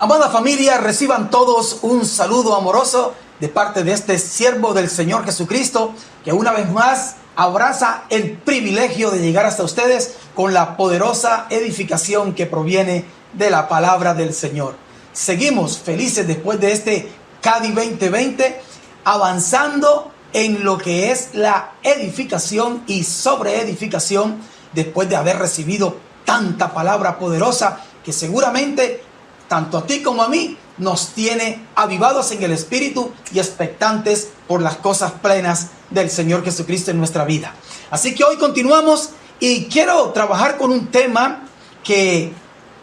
Amada familia, reciban todos un saludo amoroso de parte de este siervo del Señor Jesucristo, que una vez más abraza el privilegio de llegar hasta ustedes con la poderosa edificación que proviene de la palabra del Señor. Seguimos felices después de este CADI 2020, avanzando en lo que es la edificación y sobreedificación, después de haber recibido tanta palabra poderosa que seguramente tanto a ti como a mí nos tiene avivados en el espíritu y expectantes por las cosas plenas del Señor Jesucristo en nuestra vida. Así que hoy continuamos y quiero trabajar con un tema que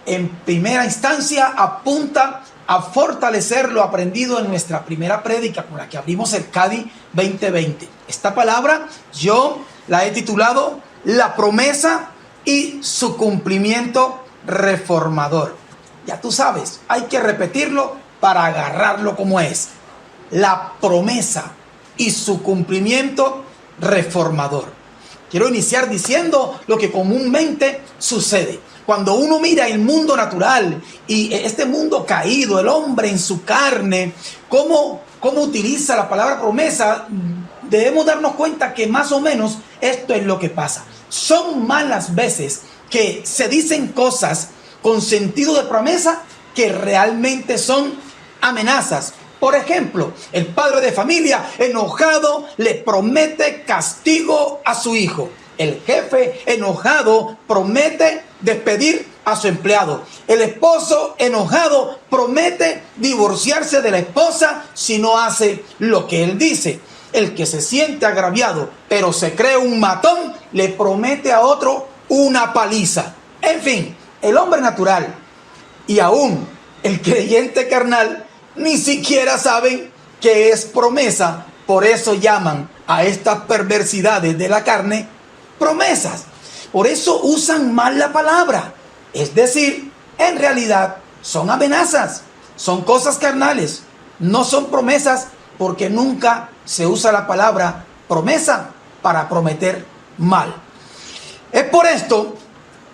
en primera instancia apunta a fortalecer lo aprendido en nuestra primera prédica con la que abrimos el CADI 2020. Esta palabra yo la he titulado La promesa y su cumplimiento reformador. Ya tú sabes, hay que repetirlo para agarrarlo como es. La promesa y su cumplimiento reformador. Quiero iniciar diciendo lo que comúnmente sucede. Cuando uno mira el mundo natural y este mundo caído, el hombre en su carne, cómo utiliza la palabra promesa, debemos darnos cuenta que más o menos esto es lo que pasa. Son malas veces que se dicen cosas con sentido de promesa que realmente son amenazas. Por ejemplo, el padre de familia enojado le promete castigo a su hijo. El jefe enojado promete despedir a su empleado. El esposo enojado promete divorciarse de la esposa si no hace lo que él dice. El que se siente agraviado pero se cree un matón le promete a otro una paliza. En fin, el hombre natural y aún el creyente carnal ni siquiera saben qué es promesa. Por eso llaman a estas perversidades de la carne promesas. Por eso usan mal la palabra. Es decir, en realidad son amenazas, son cosas carnales, no son promesas, porque nunca se usa la palabra promesa para prometer mal. Es por esto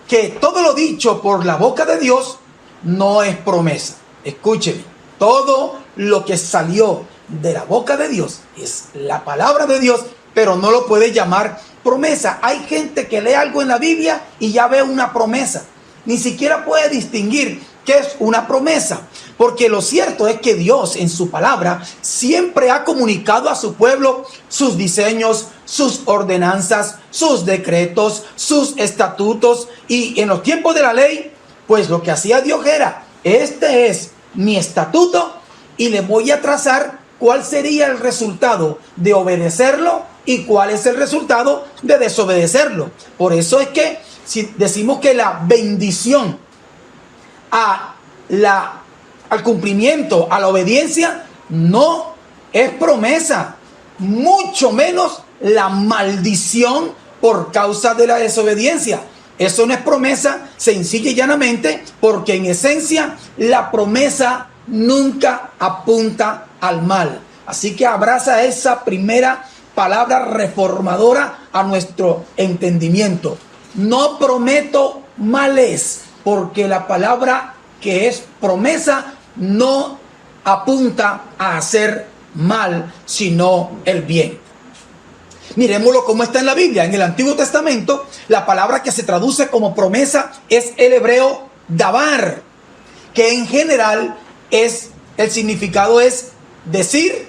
que todo lo dicho por la boca de Dios no es promesa. Escúcheme, todo lo que salió de la boca de Dios es la palabra de Dios, pero no lo puede llamar promesa. Hay gente que lee algo en la Biblia y ya ve una promesa. Ni siquiera puede distinguir qué es una promesa. Porque lo cierto es que Dios en su palabra siempre ha comunicado a su pueblo sus diseños, sus ordenanzas, sus decretos, sus estatutos. Y en los tiempos de la ley, pues lo que hacía Dios era: este es mi estatuto y le voy a trazar cuál sería el resultado de obedecerlo y cuál es el resultado de desobedecerlo. Por eso es que si decimos que la bendición al cumplimiento, a la obediencia, no es promesa, mucho menos la maldición por causa de la desobediencia. Eso no es promesa, sencilla y llanamente, porque en esencia la promesa nunca apunta al mal. Así que abraza esa primera palabra reformadora a nuestro entendimiento. No prometo males, porque la palabra que es promesa no apunta a hacer mal, sino el bien. Miremoslo como está en la Biblia. En el Antiguo Testamento, la palabra que se traduce como promesa es el hebreo dabar, que en general el significado es decir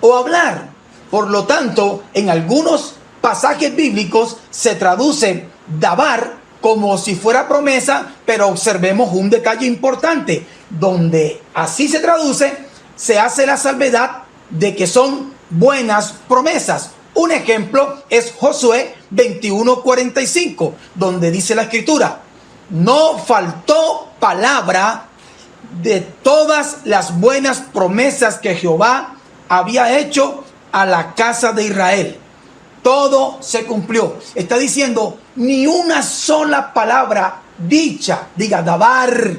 o hablar. Por lo tanto, en algunos pasajes bíblicos se traduce dabar como si fuera promesa, pero observemos un detalle importante. Donde así se traduce, se hace la salvedad de que son buenas promesas. Un ejemplo es Josué 21:45, donde dice la escritura: no faltó palabra de todas las buenas promesas que Jehová había hecho a la casa de Israel. Todo se cumplió. Está diciendo, ni una sola palabra dicha, diga dabar,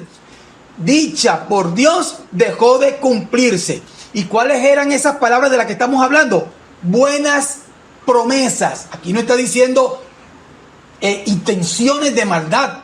dicha por Dios dejó de cumplirse. ¿Y cuáles eran esas palabras de las que estamos hablando? Buenas promesas. Aquí no está diciendo intenciones de maldad,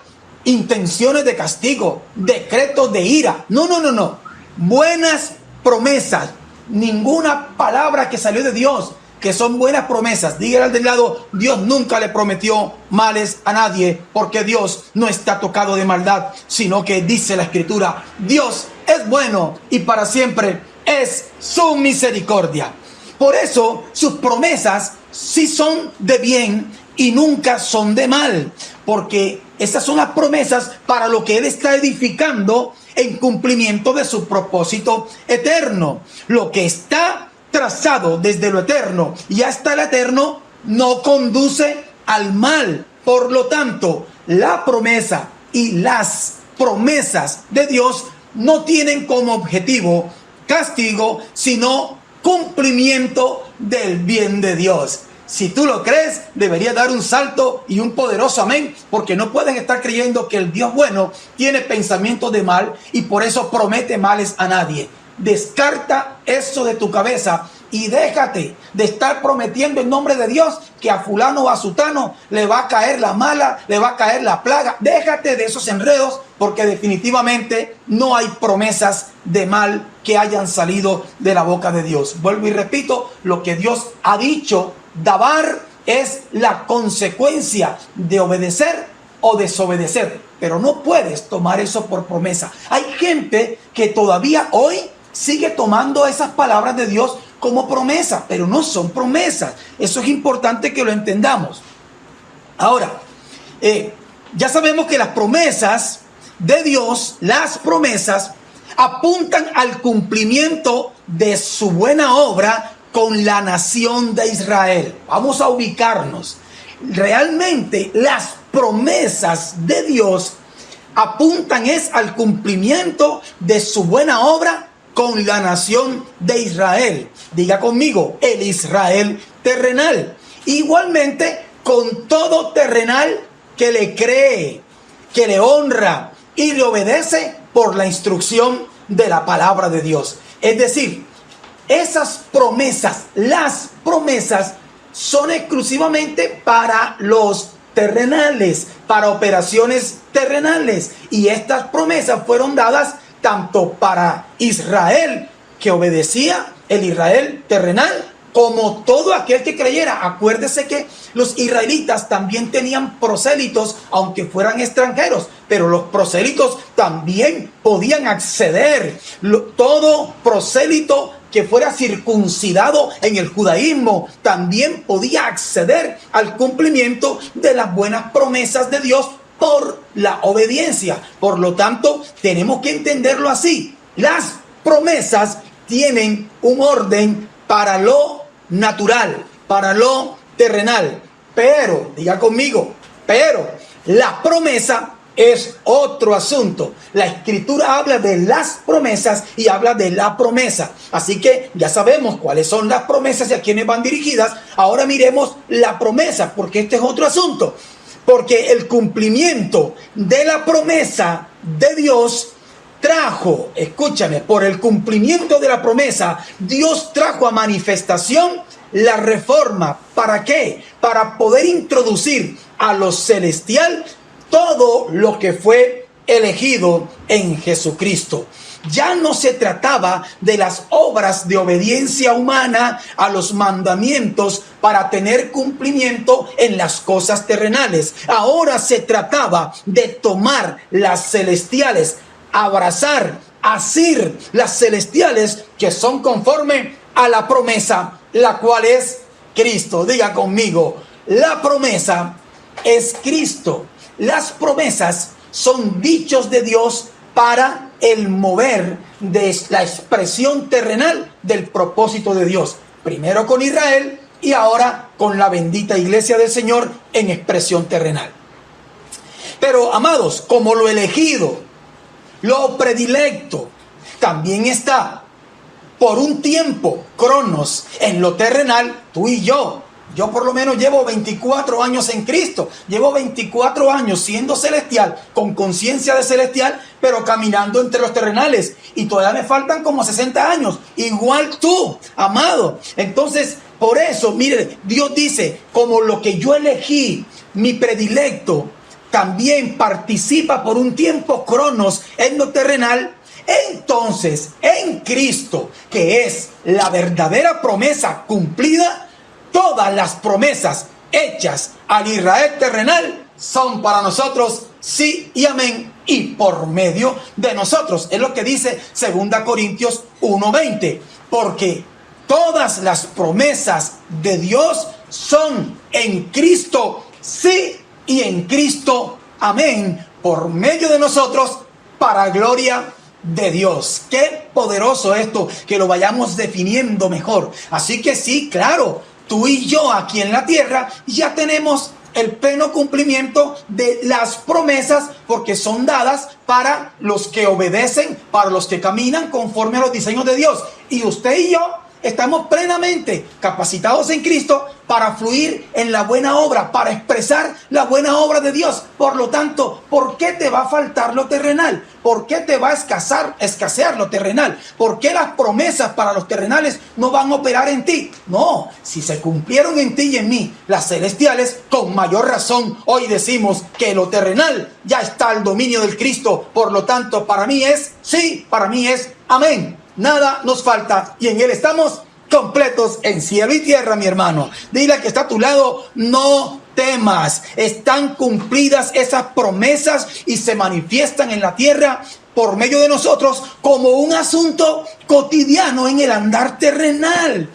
intenciones de castigo, decretos de ira. No, no, no, no. Buenas promesas. Ninguna palabra que salió de Dios, que son buenas promesas. Dígale al del lado, Dios nunca le prometió males a nadie, porque Dios no está tocado de maldad, sino que dice la Escritura, Dios es bueno y para siempre es su misericordia. Por eso sus promesas sí son de bien y nunca son de mal, porque esas son las promesas para lo que Él está edificando en cumplimiento de su propósito eterno. Lo que está trazado desde lo eterno y hasta el eterno no conduce al mal. Por lo tanto, la promesa y las promesas de Dios no tienen como objetivo castigo, sino cumplimiento del bien de Dios. Si tú lo crees, deberías dar un salto y un poderoso amén, porque no pueden estar creyendo que el Dios bueno tiene pensamientos de mal y por eso promete males a nadie. Descarta eso de tu cabeza y déjate de estar prometiendo en nombre de Dios que a fulano o a sutano le va a caer la mala, le va a caer la plaga. Déjate de esos enredos, porque definitivamente no hay promesas de mal que hayan salido de la boca de Dios. Vuelvo y repito, lo que Dios ha dicho, dabar, es la consecuencia de obedecer o desobedecer, pero no puedes tomar eso por promesa. Hay gente que todavía hoy sigue tomando esas palabras de Dios como promesa, pero no son promesas. Eso es importante que lo entendamos. Ahora, ya sabemos que las promesas de Dios, las promesas, apuntan al cumplimiento de su buena obra con la nación de Israel. Vamos a ubicarnos. Realmente las promesas de Dios apuntan al cumplimiento de su buena obra con la nación de Israel. Diga conmigo, el Israel terrenal. Igualmente con todo terrenal que le cree, que le honra y le obedece por la instrucción de la palabra de Dios. Es decir, esas promesas, las promesas, son exclusivamente para los terrenales, para operaciones terrenales. Y estas promesas fueron dadas tanto para Israel, que obedecía, el Israel terrenal, como todo aquel que creyera. Acuérdese que los israelitas también tenían prosélitos, aunque fueran extranjeros, pero los prosélitos también podían acceder. Todo prosélito que fuera circuncidado en el judaísmo también podía acceder al cumplimiento de las buenas promesas de Dios por la obediencia. Por lo tanto, tenemos que entenderlo así. Las promesas tienen un orden para lo natural, para lo terrenal. Pero, diga conmigo, pero la promesa es otro asunto. La Escritura habla de las promesas y habla de la promesa. Así que ya sabemos cuáles son las promesas y a quiénes van dirigidas. Ahora miremos la promesa, porque este es otro asunto. Porque el cumplimiento de la promesa de Dios trajo, escúchame, por el cumplimiento de la promesa, Dios trajo a manifestación la reforma. ¿Para qué? Para poder introducir a lo celestial todo lo que fue elegido en Jesucristo. Ya no se trataba de las obras de obediencia humana a los mandamientos para tener cumplimiento en las cosas terrenales. Ahora se trataba de tomar las celestiales, abrazar, asir las celestiales que son conforme a la promesa, la cual es Cristo. Diga conmigo, la promesa es Cristo. Las promesas son dichos de Dios para el mover de la expresión terrenal del propósito de Dios. Primero con Israel y ahora con la bendita iglesia del Señor en expresión terrenal. Pero, amados, como lo elegido, lo predilecto, también está por un tiempo, cronos, en lo terrenal, tú y yo. Yo por lo menos llevo 24 años en Cristo. Llevo 24 años siendo celestial, con conciencia de celestial, pero caminando entre los terrenales. Y todavía me faltan como 60 años. Igual tú, amado. Entonces, por eso, mire, Dios dice, como lo que yo elegí, mi predilecto, también participa por un tiempo cronos en lo terrenal, entonces en Cristo, que es la verdadera promesa cumplida, todas las promesas hechas al Israel terrenal son para nosotros sí y amén, y por medio de nosotros. Es lo que dice 2 Corintios 1:20, porque todas las promesas de Dios son en Cristo sí y en Cristo amén, por medio de nosotros, para gloria de Dios. Qué poderoso esto, que lo vayamos definiendo mejor. Así que sí, claro, tú y yo aquí en la tierra ya tenemos el pleno cumplimiento de las promesas, porque son dadas para los que obedecen, para los que caminan conforme a los diseños de Dios. Y usted y yo estamos plenamente capacitados en Cristo para fluir en la buena obra, para expresar la buena obra de Dios. Por lo tanto, ¿por qué te va a faltar lo terrenal? ¿Por qué te va a escasear lo terrenal? ¿Por qué las promesas para los terrenales no van a operar en ti? No, si se cumplieron en ti y en mí las celestiales, con mayor razón hoy decimos que lo terrenal ya está al dominio del Cristo. Por lo tanto, para mí es sí, para mí es amén. Nada nos falta y en Él estamos completos en cielo y tierra, mi hermano. Dile al que está a tu lado, no temas. Están cumplidas esas promesas y se manifiestan en la tierra por medio de nosotros como un asunto cotidiano en el andar terrenal.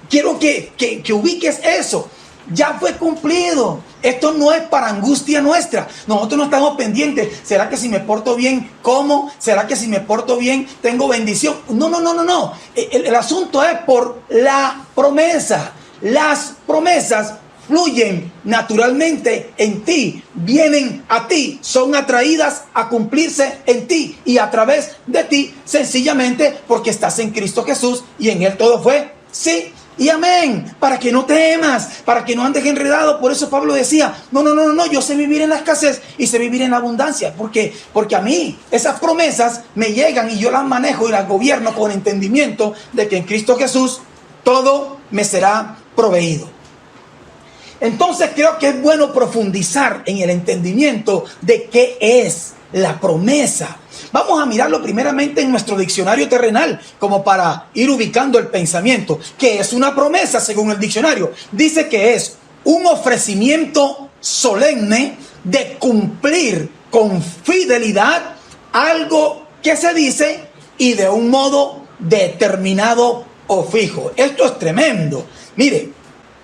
Quiero que ubiques eso. Ya fue cumplido. Esto no es para angustia nuestra. Nosotros no estamos pendientes. ¿Será que si me porto bien, cómo? ¿Será que si me porto bien, tengo bendición? No. El asunto es por la promesa. Las promesas fluyen naturalmente en ti, vienen a ti, son atraídas a cumplirse en ti y a través de ti, sencillamente porque estás en Cristo Jesús y en Él todo fue sí y amén, para que no temas, para que no andes enredado. Por eso Pablo decía, no, yo sé vivir en la escasez y sé vivir en la abundancia, porque a mí esas promesas me llegan y yo las manejo y las gobierno con entendimiento de que en Cristo Jesús todo me será proveído. Entonces creo que es bueno profundizar en el entendimiento de qué es la promesa. Vamos a mirarlo primeramente en nuestro diccionario terrenal, como para ir ubicando el pensamiento. ¿Qué es una promesa según el diccionario? Dice que es un ofrecimiento solemne de cumplir con fidelidad algo que se dice y de un modo determinado o fijo. Esto es tremendo. Mire,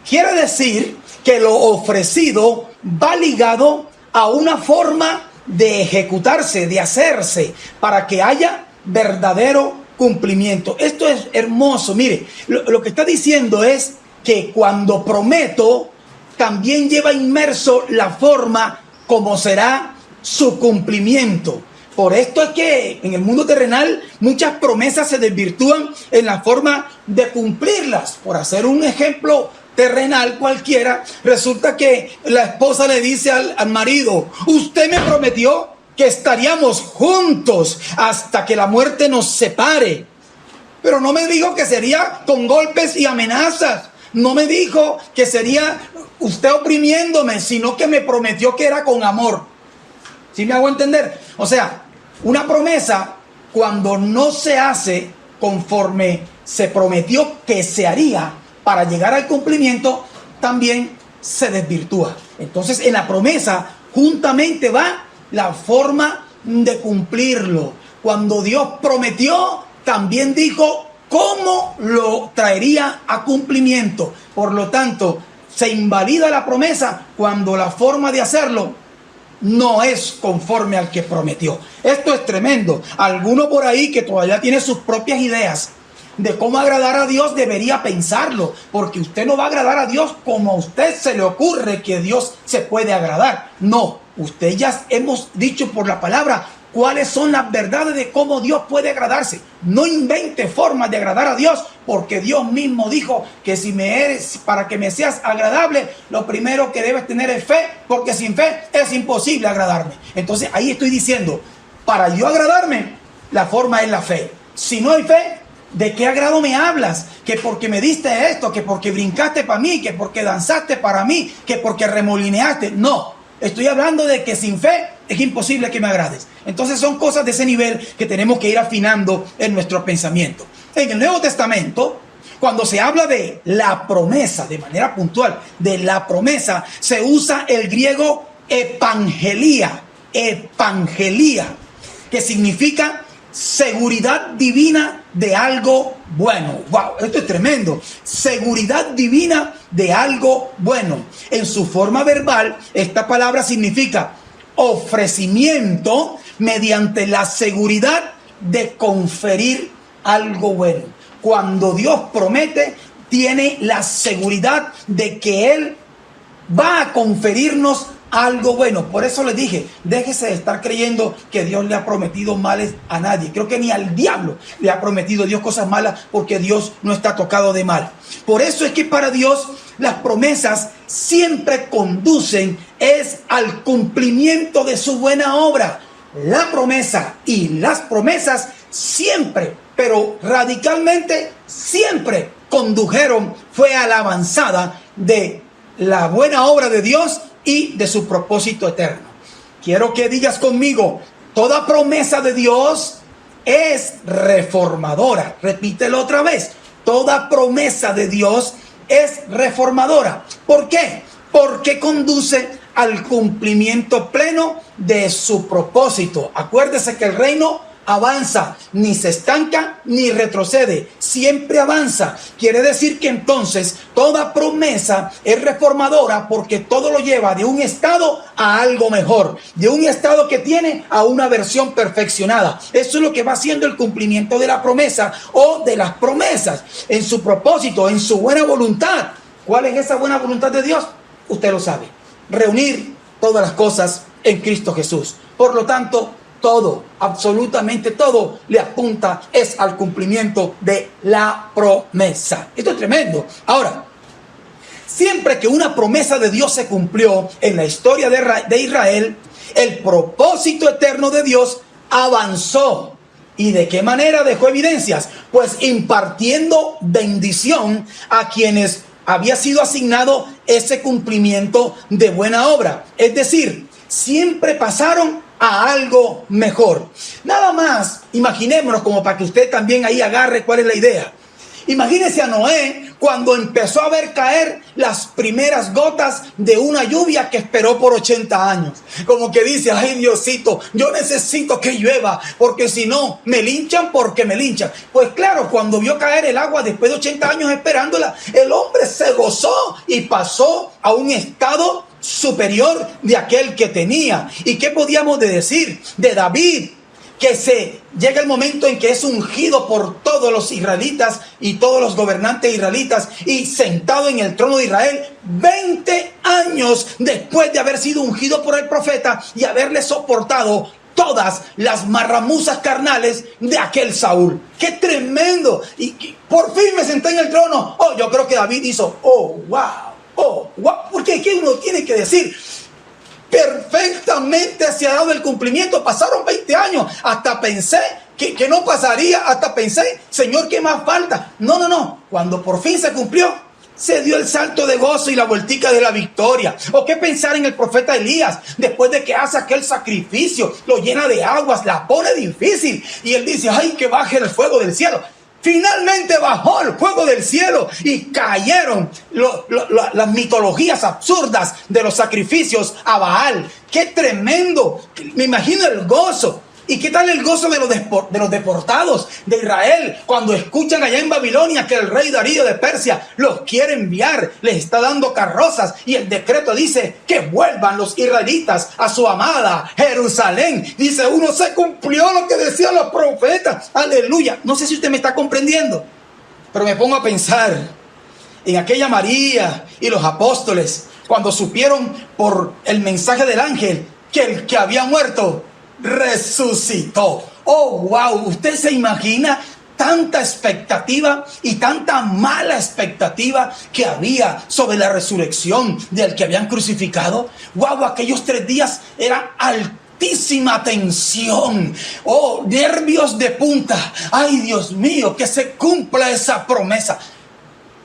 quiere decir que lo ofrecido va ligado a una forma de ejecutarse, de hacerse, para que haya verdadero cumplimiento. Esto es hermoso. Mire, lo que está diciendo es que cuando prometo, también lleva inmerso la forma como será su cumplimiento. Por esto es que en el mundo terrenal muchas promesas se desvirtúan en la forma de cumplirlas. Por hacer un ejemplo terrenal cualquiera, resulta que la esposa le dice al marido, usted me prometió que estaríamos juntos hasta que la muerte nos separe, pero no me dijo que sería con golpes y amenazas, no me dijo que sería usted oprimiéndome, sino que me prometió que era con amor. ¿Sí me hago entender? O sea, una promesa cuando no se hace conforme se prometió que se haría, para llegar al cumplimiento, también se desvirtúa. Entonces, en la promesa, juntamente va la forma de cumplirlo. Cuando Dios prometió, también dijo cómo lo traería a cumplimiento. Por lo tanto, se invalida la promesa cuando la forma de hacerlo no es conforme al que prometió. Esto es tremendo. Alguno por ahí que todavía tiene sus propias ideas de cómo agradar a Dios debería pensarlo, porque usted no va a agradar a Dios como a usted se le ocurre que Dios se puede agradar. No, usted ya hemos dicho por la palabra cuáles son las verdades de cómo Dios puede agradarse. No invente formas de agradar a Dios, porque Dios mismo dijo que para que me seas agradable, lo primero que debes tener es fe, porque sin fe es imposible agradarme. Entonces ahí estoy diciendo, para yo agradarme, la forma es la fe. Si no hay fe, ¿de qué agrado me hablas? Que porque me diste esto, que porque brincaste para mí, que porque danzaste para mí, que porque remolineaste. No, Estoy hablando de que sin fe es imposible que me agrades. Entonces son cosas de ese nivel que tenemos que ir afinando en nuestro pensamiento. En el Nuevo Testamento, cuando se habla de la promesa, de manera puntual, de la promesa, se usa el griego evangelía, que significa seguridad divina de algo bueno. ¡Wow! Esto es tremendo. Seguridad divina de algo bueno. En su forma verbal, esta palabra significa ofrecimiento mediante la seguridad de conferir algo bueno. Cuando Dios promete, tiene la seguridad de que Él va a conferirnos algo bueno. Por eso les dije, déjese de estar creyendo que Dios le ha prometido males a nadie. Creo que ni al diablo le ha prometido Dios cosas malas, porque Dios no está tocado de mal. Por eso es que para Dios las promesas siempre conducen al cumplimiento de su buena obra. La promesa y las promesas siempre, pero radicalmente siempre condujeron fue a la avanzada de la buena obra de Dios y de su propósito eterno. Quiero que digas conmigo, toda promesa de Dios es reformadora. Repítelo otra vez. Toda promesa de Dios es reformadora. ¿Por qué? Porque conduce al cumplimiento pleno de su propósito. Acuérdese que el reino avanza, ni se estanca ni retrocede, siempre avanza. Quiere decir que entonces toda promesa es reformadora, porque todo lo lleva de un estado a algo mejor, de un estado que tiene a una versión perfeccionada. Eso es lo que va haciendo el cumplimiento de la promesa o de las promesas en su propósito, en su buena voluntad. ¿Cuál es esa buena voluntad de Dios? Usted lo sabe: reunir todas las cosas en Cristo Jesús. Por lo tanto, todo, absolutamente todo, le apunta al cumplimiento de la promesa. Esto es tremendo. Ahora, siempre que una promesa de Dios se cumplió en la historia de Israel, el propósito eterno de Dios avanzó. ¿Y de qué manera dejó evidencias? Pues impartiendo bendición a quienes había sido asignado ese cumplimiento de buena obra. Es decir, siempre pasaron a algo mejor. Nada más, imaginémonos, como para que usted también ahí agarre cuál es la idea. Imagínese a Noé cuando empezó a ver caer las primeras gotas de una lluvia que esperó por 80 años. Como que dice: ay, Diosito, yo necesito que llueva, porque si no, me linchan porque me linchan. Pues claro, cuando vio caer el agua después de 80 años esperándola, el hombre se gozó y pasó a un estado superior de aquel que tenía. ¿Y qué podíamos decir de David? Que llega el momento en que es ungido por todos los israelitas y todos los gobernantes israelitas, y sentado en el trono de Israel 20 años después de haber sido ungido por el profeta y haberle soportado todas las marramuzas carnales de aquel Saúl. ¡Qué tremendo! Y por fin me senté en el trono. Oh, yo creo que David hizo: oh, wow, porque ¿qué uno tiene que decir? Perfectamente se ha dado el cumplimiento. Pasaron 20 años. Hasta pensé que no pasaría. Hasta pensé: Señor, ¿qué más falta? No. Cuando por fin se cumplió, se dio el salto de gozo y la vueltica de la victoria. ¿O qué pensar en el profeta Elías? Después de que hace aquel sacrificio, lo llena de aguas, la pone difícil, y él dice: ay, que baje el fuego del cielo. Finalmente bajó el fuego del cielo y cayeron las mitologías absurdas de los sacrificios a Baal. ¡Qué tremendo! Me imagino el gozo. ¿Y qué tal el gozo de los deportados de Israel cuando escuchan allá en Babilonia que el rey Darío de Persia los quiere enviar, les está dando carrozas, y el decreto dice que vuelvan los israelitas a su amada Jerusalén? Dice uno: se cumplió lo que decían los profetas. Aleluya. No sé si usted me está comprendiendo, pero me pongo a pensar en aquella María y los apóstoles cuando supieron por el mensaje del ángel que el que había muerto resucitó. Oh, wow. ¿Usted se imagina tanta expectativa y tanta mala expectativa que había sobre la resurrección del que habían crucificado? Wow, aquellos 3 días eran altísima tensión. Oh, nervios de punta. Ay, Dios mío, que se cumpla esa promesa.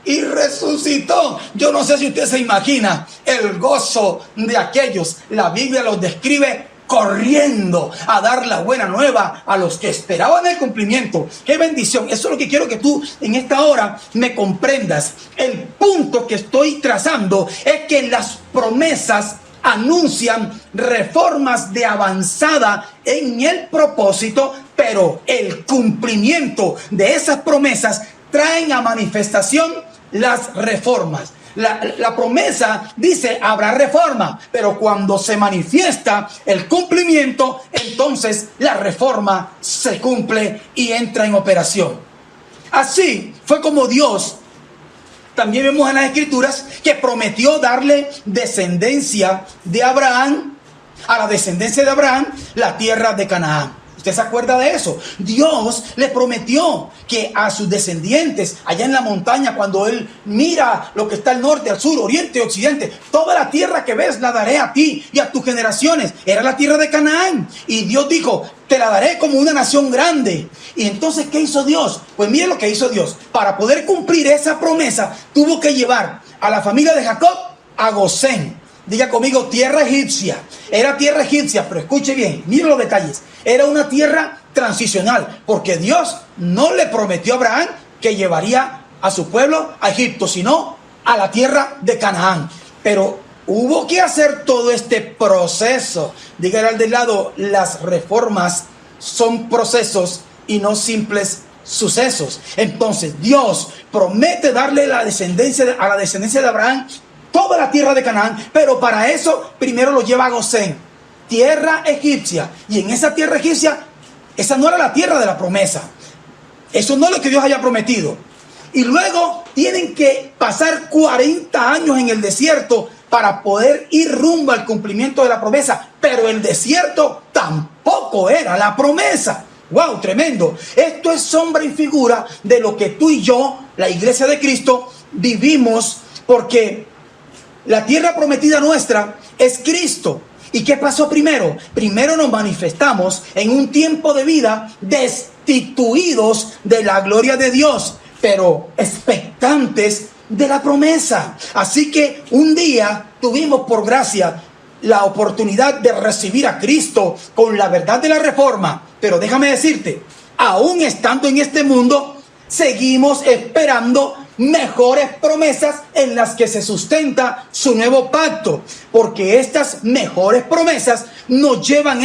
y resucitó. Yo no sé si usted se imagina el gozo de aquellos. La Biblia los describe corriendo a dar la buena nueva a los que esperaban el cumplimiento. ¡Qué bendición! Eso es lo que quiero que tú en esta hora me comprendas. El punto que estoy trazando es que las promesas anuncian reformas de avanzada en el propósito, pero el cumplimiento de esas promesas traen a manifestación las reformas. La promesa dice habrá reforma, pero cuando se manifiesta el cumplimiento, entonces la reforma se cumple y entra en operación. Así fue como Dios, también vemos en las Escrituras, que prometió darle descendencia de Abraham, a la descendencia de Abraham, la tierra de Canaán. ¿Usted se acuerda de eso? Dios le prometió que a sus descendientes, allá en la montaña, cuando Él mira lo que está al norte, al sur, oriente y occidente, toda la tierra que ves la daré a ti y a tus generaciones. Era la tierra de Canaán. Y Dios dijo, te la daré como una nación grande. Y entonces, ¿qué hizo Dios? Pues mire lo que hizo Dios. Para poder cumplir esa promesa, tuvo que llevar a la familia de Jacob a Gosén. Diga conmigo, tierra egipcia. Era tierra egipcia, pero escuche bien, mire los detalles. Era una tierra transicional, porque Dios no le prometió a Abraham que llevaría a su pueblo a Egipto, sino a la tierra de Canaán. Pero hubo que hacer todo este proceso. Dígale al de lado, las reformas son procesos y no simples sucesos. Entonces Dios promete darle a la descendencia de Abraham toda la tierra de Canaán, pero para eso primero lo lleva a Gosén, tierra egipcia. Y en esa tierra egipcia, esa no era la tierra de la promesa. Eso no es lo que Dios haya prometido. Y luego tienen que pasar 40 años en el desierto para poder ir rumbo al cumplimiento de la promesa. Pero el desierto tampoco era la promesa. ¡Wow! Tremendo. Esto es sombra y figura de lo que tú y yo, la iglesia de Cristo, vivimos, porque la tierra prometida nuestra es Cristo. ¿Y qué pasó primero? Primero nos manifestamos en un tiempo de vida destituidos de la gloria de Dios, pero expectantes de la promesa. Así que un día tuvimos por gracia la oportunidad de recibir a Cristo con la verdad de la reforma. Pero déjame decirte, aún estando en este mundo, seguimos esperando mejores promesas en las que se sustenta su nuevo pacto, porque estas mejores promesas nos llevan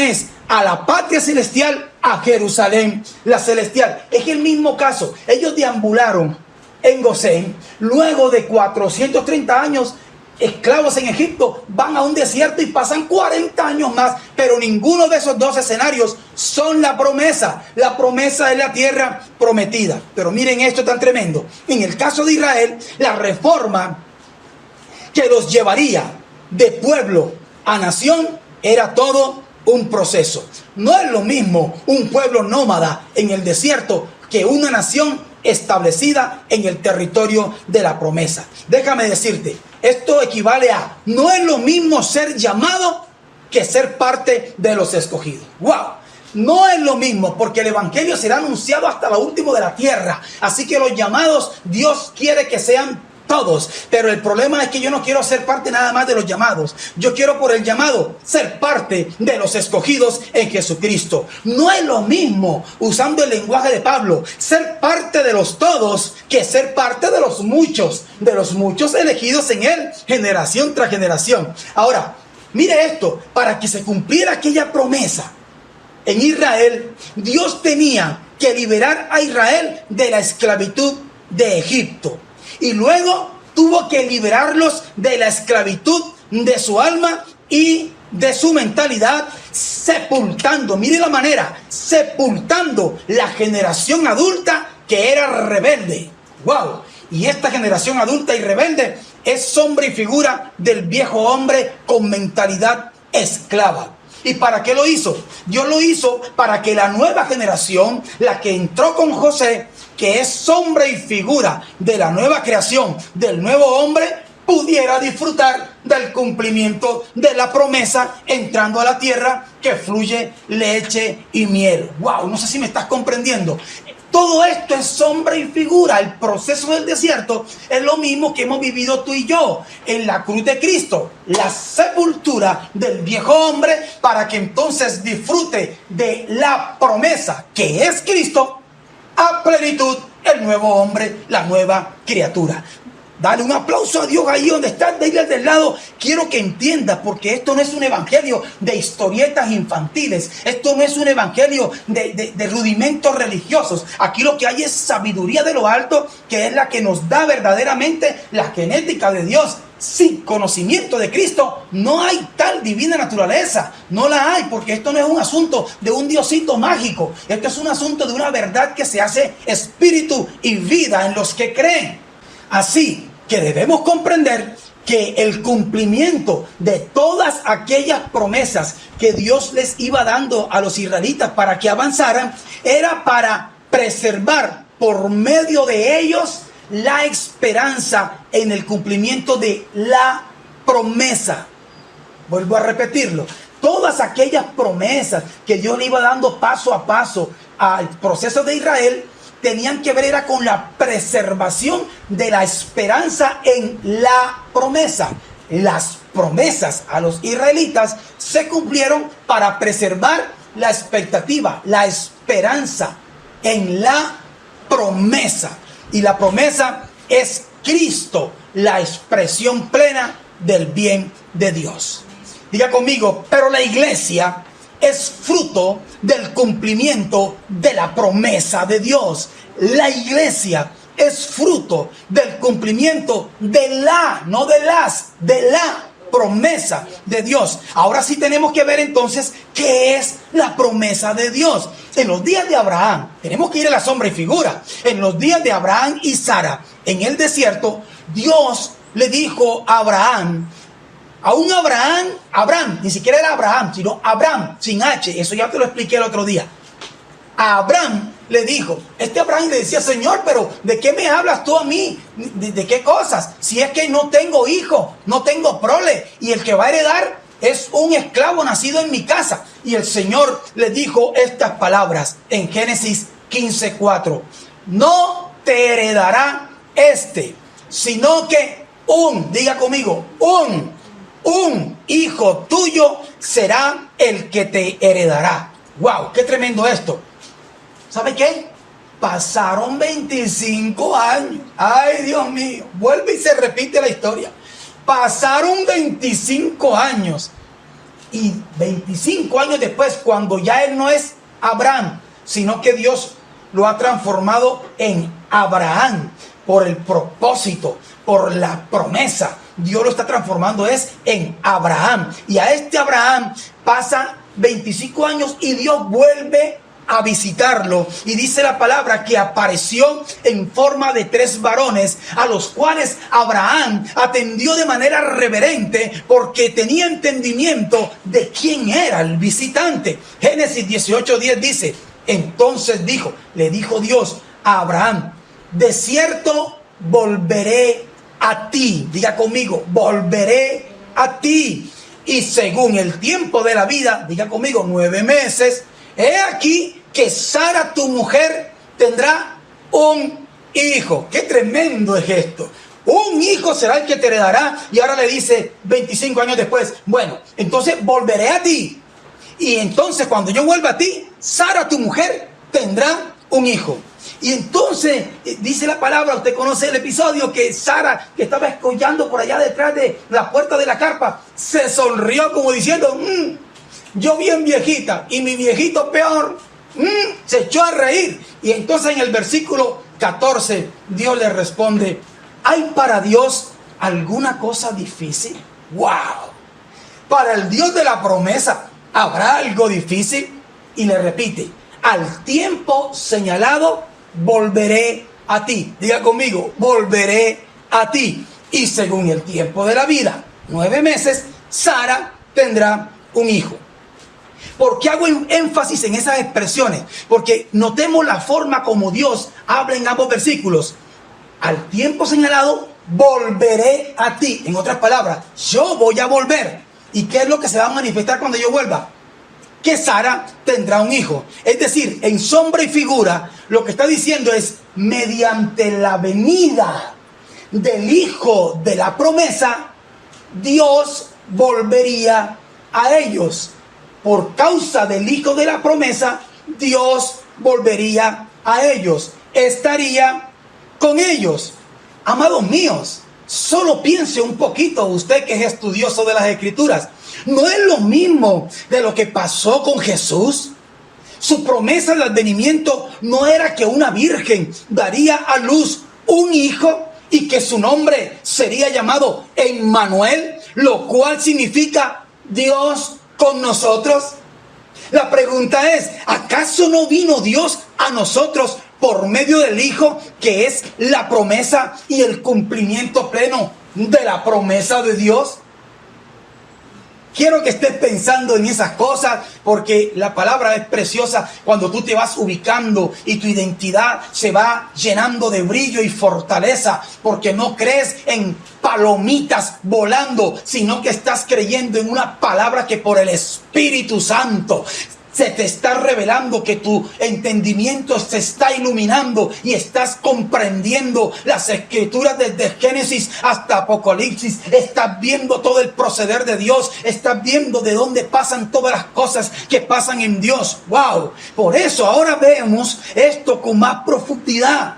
a la patria celestial, a Jerusalén, la celestial. Es el mismo caso. Ellos deambularon en Gosén, luego de 430 años esclavos en Egipto, van a un desierto y pasan 40 años más, pero ninguno de esos dos escenarios son la promesa. La promesa es la tierra prometida. Pero miren esto tan tremendo. En el caso de Israel, la reforma que los llevaría de pueblo a nación era todo un proceso. No es lo mismo un pueblo nómada en el desierto que una nación establecida en el territorio de la promesa. Déjame decirte, esto equivale a, no es lo mismo ser llamado que ser parte de los escogidos. ¡Wow! No es lo mismo, porque el evangelio será anunciado hasta lo último de la tierra. Así que los llamados, Dios quiere que sean todos. Pero el problema es que yo no quiero ser parte nada más de los llamados. Yo quiero, por el llamado, ser parte de los escogidos en Jesucristo. No es lo mismo, usando el lenguaje de Pablo, ser parte de los todos que ser parte de los muchos elegidos en Él, generación tras generación. Ahora, mire esto, para que se cumpliera aquella promesa en Israel, Dios tenía que liberar a Israel de la esclavitud de Egipto. Y luego tuvo que liberarlos de la esclavitud de su alma y de su mentalidad, sepultando, mire la manera, sepultando la generación adulta que era rebelde. ¡Wow! Y esta generación adulta y rebelde es sombra y figura del viejo hombre con mentalidad esclava. ¿Y para qué lo hizo? Dios lo hizo para que la nueva generación, la que entró con José, que es sombra y figura de la nueva creación, del nuevo hombre, pudiera disfrutar del cumplimiento de la promesa, entrando a la tierra que fluye leche y miel. ¡Wow! No sé si me estás comprendiendo. Todo esto es sombra y figura. El proceso del desierto es lo mismo que hemos vivido tú y yo en la cruz de Cristo. La sepultura del viejo hombre para que entonces disfrute de la promesa que es Cristo a plenitud, el nuevo hombre, la nueva criatura. Dale un aplauso a Dios ahí donde estás, de del lado. Quiero que entiendas, porque esto no es un evangelio de historietas infantiles. Esto no es un evangelio de rudimentos religiosos. Aquí lo que hay es sabiduría de lo alto, que es la que nos da verdaderamente la genética de Dios. Sin conocimiento de Cristo no hay tal divina naturaleza. No la hay, porque esto no es un asunto de un diosito mágico. Esto es un asunto de una verdad que se hace espíritu y vida en los que creen. Así que debemos comprender que el cumplimiento de todas aquellas promesas que Dios les iba dando a los israelitas para que avanzaran, era para preservar por medio de ellos la esperanza en el cumplimiento de la promesa. Vuelvo a repetirlo. Todas aquellas promesas que Dios le iba dando paso a paso al proceso de Israel tenían que ver era con la preservación de la esperanza en la promesa. Las promesas a los israelitas se cumplieron para preservar la expectativa, la esperanza en la promesa. Y la promesa es Cristo, la expresión plena del bien de Dios. Diga conmigo, pero la iglesia es fruto del cumplimiento de la promesa de Dios. La iglesia es fruto del cumplimiento de la, no de las, de la promesa de Dios. Ahora sí tenemos que ver entonces qué es la promesa de Dios. En los días de Abraham, tenemos que ir a la sombra y figura. En los días de Abraham y Sara, en el desierto, Dios le dijo a Abraham, Abraham, ni siquiera era Abraham, sino Abraham, sin H, eso ya te lo expliqué el otro día. A Abraham le dijo, Abraham le decía, Señor, pero ¿de qué me hablas tú a mí? ¿De qué cosas? Si es que no tengo hijo, no tengo prole, y el que va a heredar es un esclavo nacido en mi casa. Y el Señor le dijo estas palabras en Génesis 15:4. No te heredará sino que diga conmigo, un hijo tuyo será el que te heredará. ¡Wow! ¡Qué tremendo esto! ¿Sabe qué? Pasaron 25 años. ¡Ay, Dios mío! Vuelve y se repite la historia. Pasaron 25 años. Y 25 años después, cuando ya él no es Abraham, sino que Dios lo ha transformado en Abraham por el propósito, por la promesa. Dios lo está transformando en Abraham. Y a Abraham pasa 25 años y Dios vuelve a visitarlo. Y dice la palabra que apareció en forma de 3 varones, a los cuales Abraham atendió de manera reverente porque tenía entendimiento de quién era el visitante. Génesis 18:10 dice, entonces le dijo Dios a Abraham, de cierto volveré a ti. Diga conmigo, volveré a ti. Y según el tiempo de la vida, diga conmigo, 9 meses, he aquí que Sara, tu mujer, tendrá un hijo. ¡Qué tremendo es esto! Un hijo será el que te heredará. Y ahora le dice 25 años después, bueno, entonces volveré a ti. Y entonces cuando yo vuelva a ti, Sara, tu mujer, tendrá un hijo. Y entonces dice la palabra, usted conoce el episodio, que Sara, que estaba escollando por allá detrás de la puerta de la carpa, se sonrió como diciendo, yo bien viejita y mi viejito peor, se echó a reír. Y entonces en el versículo 14 Dios le responde, ¿hay para Dios alguna cosa difícil? ¡Wow! Para el Dios de la promesa, ¿habrá algo difícil? Y le repite, al tiempo señalado volveré a ti. Diga conmigo, volveré a ti. Y según el tiempo de la vida, 9 meses, Sara tendrá un hijo. ¿Por qué hago énfasis en esas expresiones? Porque notemos la forma como Dios habla en ambos versículos. Al tiempo señalado, volveré a ti. En otras palabras, yo voy a volver. ¿Y qué es lo que se va a manifestar cuando yo vuelva? que Sara tendrá un hijo. Es decir, en sombra y figura, lo que está diciendo es, mediante la venida del hijo de la promesa, Dios volvería a ellos. Por causa del hijo de la promesa, Dios volvería a ellos. Estaría con ellos. Amados míos, solo piense un poquito, usted que es estudioso de las Escrituras. ¿No es lo mismo de lo que pasó con Jesús? Su promesa de advenimiento no era que una virgen daría a luz un hijo y que su nombre sería llamado Emmanuel, lo cual significa Dios con nosotros. La pregunta es, ¿acaso no vino Dios a nosotros por medio del Hijo, que es la promesa y el cumplimiento pleno de la promesa de Dios? Quiero que estés pensando en esas cosas, porque la palabra es preciosa cuando tú te vas ubicando y tu identidad se va llenando de brillo y fortaleza, porque no crees en palomitas volando, sino que estás creyendo en una palabra que por el Espíritu Santo se te está revelando, que tu entendimiento se está iluminando y estás comprendiendo las Escrituras desde Génesis hasta Apocalipsis. Estás viendo todo el proceder de Dios. Estás viendo de dónde pasan todas las cosas que pasan en Dios. ¡Wow! Por eso ahora vemos esto con más profundidad.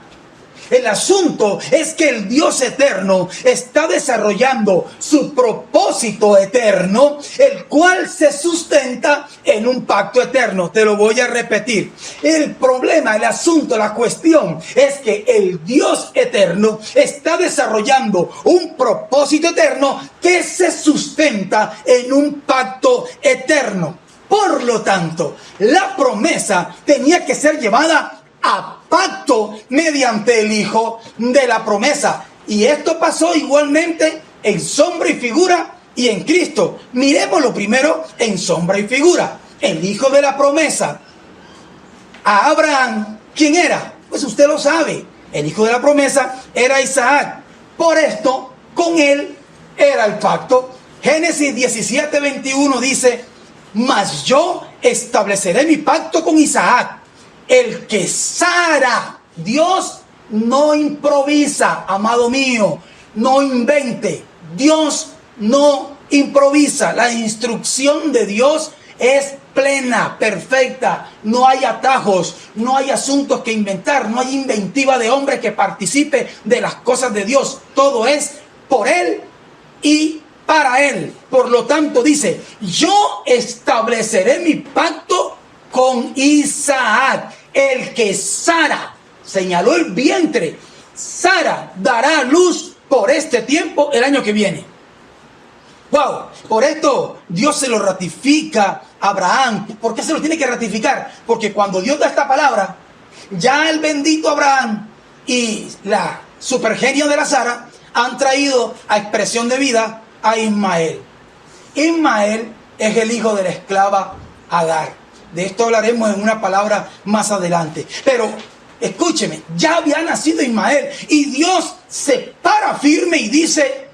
El asunto es que el Dios eterno está desarrollando su propósito eterno, el cual se sustenta en un pacto eterno. Te lo voy a repetir. El problema, el asunto, la cuestión es que el Dios eterno está desarrollando un propósito eterno que se sustenta en un pacto eterno. Por lo tanto, la promesa tenía que ser llevada a pacto mediante el Hijo de la promesa. Y esto pasó igualmente en sombra y figura y en Cristo. Miremoslo primero en sombra y figura. El Hijo de la promesa. A Abraham, ¿quién era? Pues usted lo sabe. El Hijo de la promesa era Isaac. Por esto, con él era el pacto. Génesis 17:21 dice, mas yo estableceré mi pacto con Isaac, el que Sara. Dios no improvisa, amado mío, no invente. Dios no improvisa. La instrucción de Dios es plena, perfecta. No hay atajos, no hay asuntos que inventar, no hay inventiva de hombre que participe de las cosas de Dios. Todo es por Él y para Él. Por lo tanto dice, yo estableceré mi pacto con Isaac, el que Sara, señaló el vientre, Sara dará a luz por este tiempo el año que viene. Wow, por esto Dios se lo ratifica a Abraham. ¿Por qué se lo tiene que ratificar? Porque cuando Dios da esta palabra, ya el bendito Abraham y la supergenio de la Sara han traído a expresión de vida a Ismael. Ismael es el hijo de la esclava Agar. De esto hablaremos en una palabra más adelante. Pero escúcheme, ya había nacido Ismael y Dios se para firme y dice,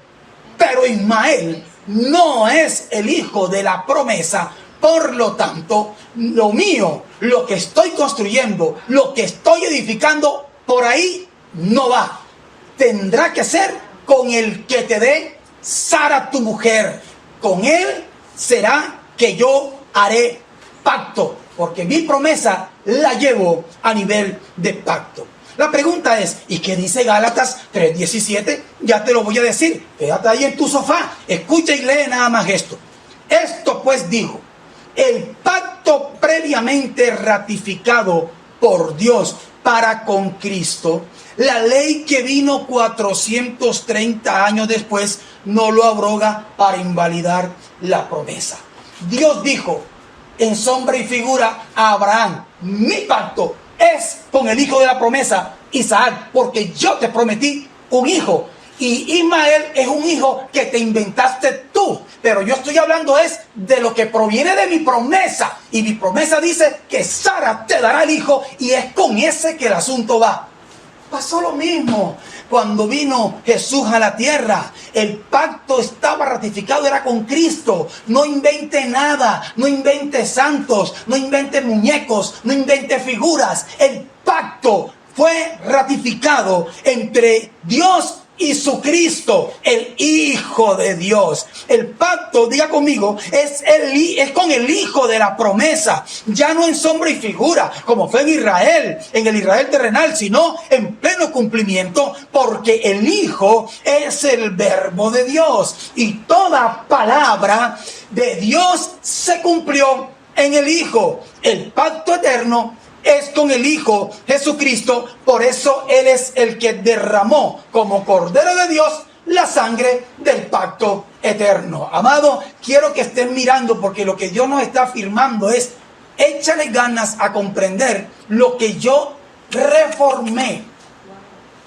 pero Ismael no es el hijo de la promesa. Por lo tanto, lo mío, lo que estoy construyendo, lo que estoy edificando, por ahí no va. Tendrá que ser con el que te dé Sara tu mujer. Con él será que yo haré pacto, porque mi promesa la llevo a nivel de pacto. La pregunta es, ¿y qué dice Gálatas 3:17? Ya te lo voy a decir, quédate ahí en tu sofá, escucha y lee nada más esto. Esto pues dijo, el pacto previamente ratificado por Dios para con Cristo, la ley que vino 430 años después, no lo abroga para invalidar la promesa. Dios dijo en sombra y figura a Abraham, mi pacto es con el hijo de la promesa, Isaac, porque yo te prometí un hijo. Y Ismael es un hijo que te inventaste tú. Pero yo estoy hablando es de lo que proviene de mi promesa. Y mi promesa dice que Sara te dará el hijo y es con ese que el asunto va. Pasó lo mismo cuando vino Jesús a la tierra. El pacto estaba ratificado, era con Cristo. No invente nada, no invente santos, no invente muñecos, no invente figuras. El pacto fue ratificado entre Dios y su Cristo, el Hijo de Dios. El pacto, diga conmigo, es con el Hijo de la promesa, ya no en sombra y figura, como fue en Israel, en el Israel terrenal, sino en pleno cumplimiento, porque el Hijo es el Verbo de Dios, y toda palabra de Dios se cumplió en el Hijo. El pacto eterno es con el Hijo Jesucristo, por eso Él es el que derramó como Cordero de Dios la sangre del pacto eterno. Amado, quiero que estén mirando, porque lo que Dios nos está afirmando es: échale ganas a comprender lo que yo reformé.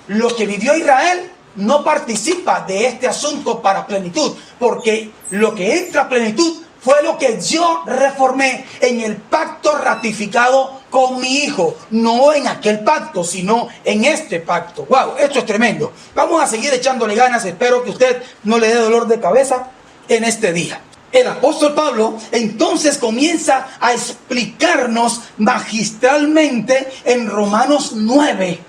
Lo que vivió Israel no participa de este asunto para plenitud, porque lo que entra a plenitud fue lo que yo reformé en el pacto ratificado con mi Hijo. No en aquel pacto, sino en este pacto. ¡Wow! Esto es tremendo. Vamos a seguir echándole ganas. Espero que usted no le dé dolor de cabeza en este día. El apóstol Pablo entonces comienza a explicarnos magistralmente en Romanos 9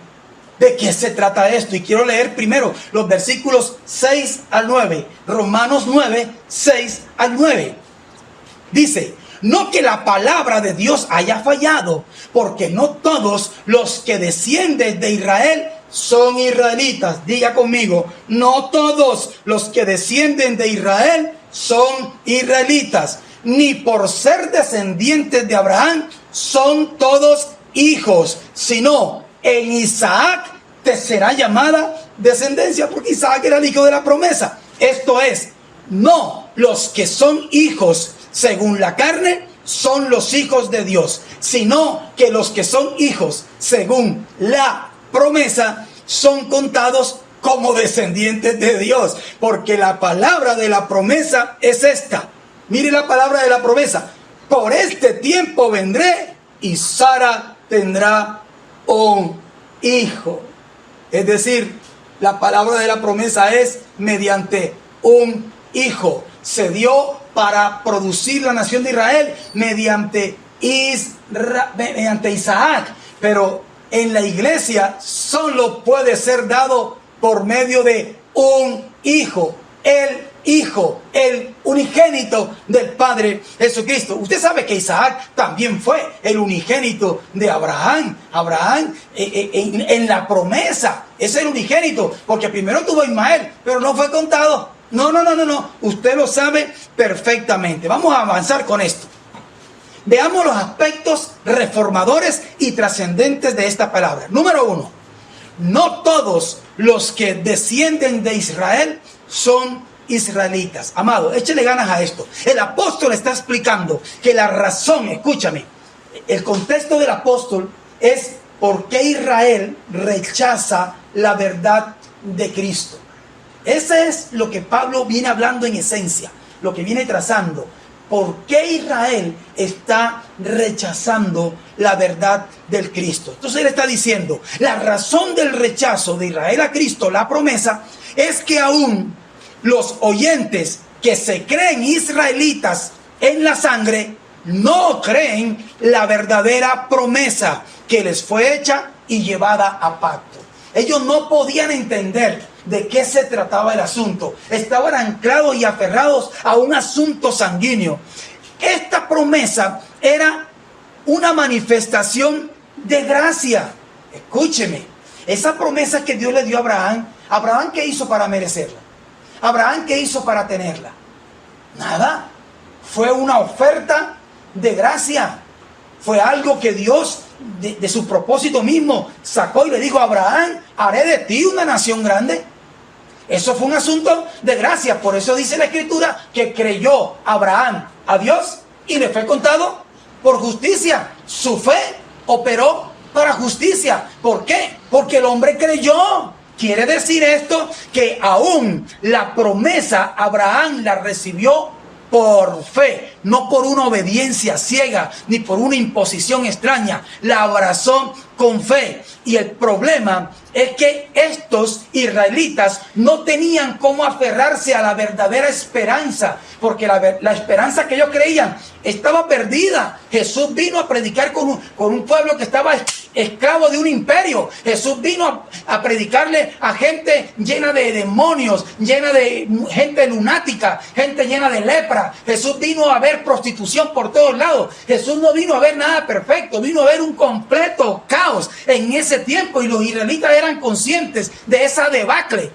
de qué se trata esto. Y quiero leer primero los versículos 6 al 9. Romanos 9, 6 al 9. Dice: no que la palabra de Dios haya fallado, porque no todos los que descienden de Israel son israelitas. Diga conmigo: no todos los que descienden de Israel son israelitas, ni por ser descendientes de Abraham son todos hijos, sino en Isaac te será llamada descendencia, porque Isaac era el hijo de la promesa. Esto es, no los que son hijos según la carne son los hijos de Dios, sino que los que son hijos según la promesa son contados como descendientes de Dios, porque la palabra de la promesa es esta. Mire la palabra de la promesa: por este tiempo vendré y Sara tendrá un hijo. Es decir, la palabra de la promesa es mediante un hijo. Se dio para producir la nación de Israel mediante Isaac, pero en la iglesia solo puede ser dado por medio de un hijo, el Hijo, el unigénito del Padre Jesucristo. Usted sabe que Isaac también fue el unigénito de Abraham. Abraham en la promesa es el unigénito, porque primero tuvo a Ismael, pero no fue contado. No. Usted lo sabe perfectamente. Vamos a avanzar con esto. Veamos los aspectos reformadores y trascendentes de esta palabra. Número 1. No todos los que descienden de Israel son israelitas. Amado, échele ganas a esto. El apóstol está explicando que la razón, escúchame, el contexto del apóstol es por qué Israel rechaza la verdad de Cristo. Ese es lo que Pablo viene hablando en esencia, lo que viene trazando. ¿Por qué Israel está rechazando la verdad del Cristo? Entonces él está diciendo, la razón del rechazo de Israel a Cristo, la promesa, es que aún los oyentes que se creen israelitas en la sangre no creen la verdadera promesa que les fue hecha y llevada a pacto. Ellos no podían entender de qué se trataba el asunto. Estaban anclados y aferrados a un asunto sanguíneo. Esta promesa era una manifestación de gracia. Escúcheme, esa promesa que Dios le dio a Abraham, ¿Abraham qué hizo para merecerla? ¿Abraham qué hizo para tenerla? Nada. Fue una oferta de gracia. Fue algo que Dios, de su propósito mismo, sacó y le dijo a Abraham: haré de ti una nación grande. Eso fue un asunto de gracia. Por eso dice la Escritura que creyó Abraham a Dios y le fue contado por justicia. Su fe operó para justicia. ¿Por qué? Porque el hombre creyó. Quiere decir esto que aún la promesa Abraham la recibió por fe. no por una obediencia ciega ni por una imposición extraña, la abrazó con fe. Y el problema es que estos israelitas no tenían cómo aferrarse a la verdadera esperanza, porque la esperanza que ellos creían estaba perdida. Jesús vino a predicar con un pueblo que estaba esclavo de un imperio. Jesús vino a predicarle a gente llena de demonios, llena de gente lunática, gente llena de lepra. Jesús vino a ver prostitución por todos lados. Jesús no vino a ver nada perfecto, vino a ver un completo caos en ese tiempo, y los israelitas eran conscientes de esa debacle.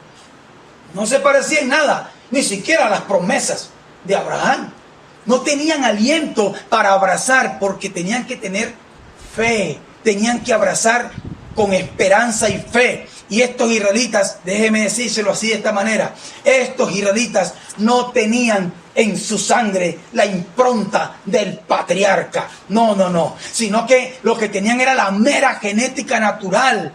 No se parecía en nada, ni siquiera a las promesas de Abraham. No tenían aliento para abrazar, porque tenían que tener fe, tenían que abrazar con esperanza y fe. Y estos israelitas, déjeme decírselo así de esta manera, estos israelitas no tenían en su sangre la impronta del patriarca. No, sino que lo que tenían era la mera genética natural.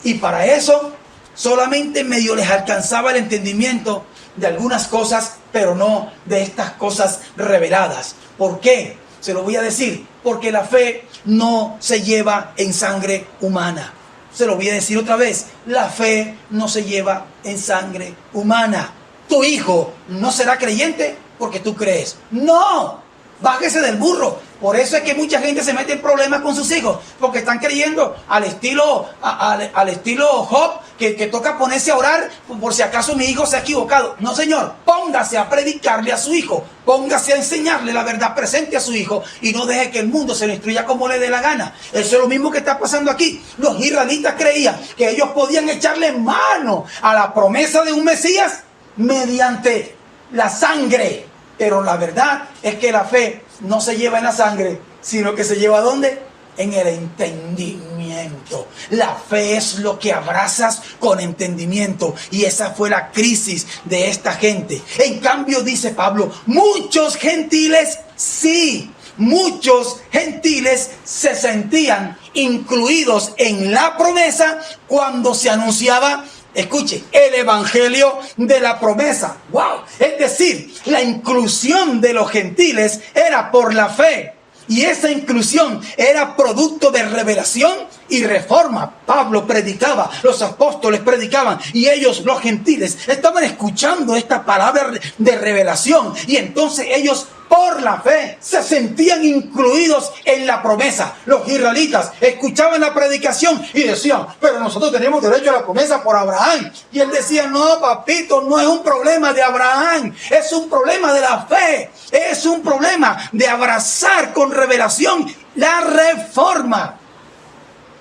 Y para eso solamente medio les alcanzaba el entendimiento de algunas cosas, pero no de estas cosas reveladas. ¿Por qué? Se lo voy a decir. Porque la fe no se lleva en sangre humana. Se lo voy a decir otra vez. La fe no se lleva en sangre humana. Tu hijo no será creyente porque tú crees. ¡No! Bájese del burro. Por eso es que mucha gente se mete en problemas con sus hijos, porque están creyendo al estilo Job, que toca ponerse a orar por si acaso mi hijo se ha equivocado. No, señor, póngase a predicarle a su hijo, póngase a enseñarle la verdad presente a su hijo, y no deje que el mundo se lo instruya como le dé la gana. Eso es lo mismo que está pasando aquí. Los israelitas creían que ellos podían echarle mano a la promesa de un Mesías mediante la sangre. Pero la verdad es que la fe no se lleva en la sangre, sino que se lleva ¿dónde? En el entendimiento. La fe es lo que abrazas con entendimiento. Y esa fue la crisis de esta gente. En cambio, dice Pablo, muchos gentiles sí. Muchos gentiles se sentían incluidos en la promesa cuando se anunciaba, escuche, el evangelio de la promesa. ¡Wow! Es decir, la inclusión de los gentiles era por la fe. Y esa inclusión era producto de revelación y reforma. Pablo predicaba, los apóstoles predicaban, y ellos, los gentiles, estaban escuchando esta palabra de revelación. Y entonces ellos, por la fe, se sentían incluidos en la promesa. Los israelitas escuchaban la predicación y decían, pero nosotros tenemos derecho a la promesa por Abraham. Y él decía, no, papito, no es un problema de Abraham, es un problema de la fe, es un problema de abrazar con revelación la reforma.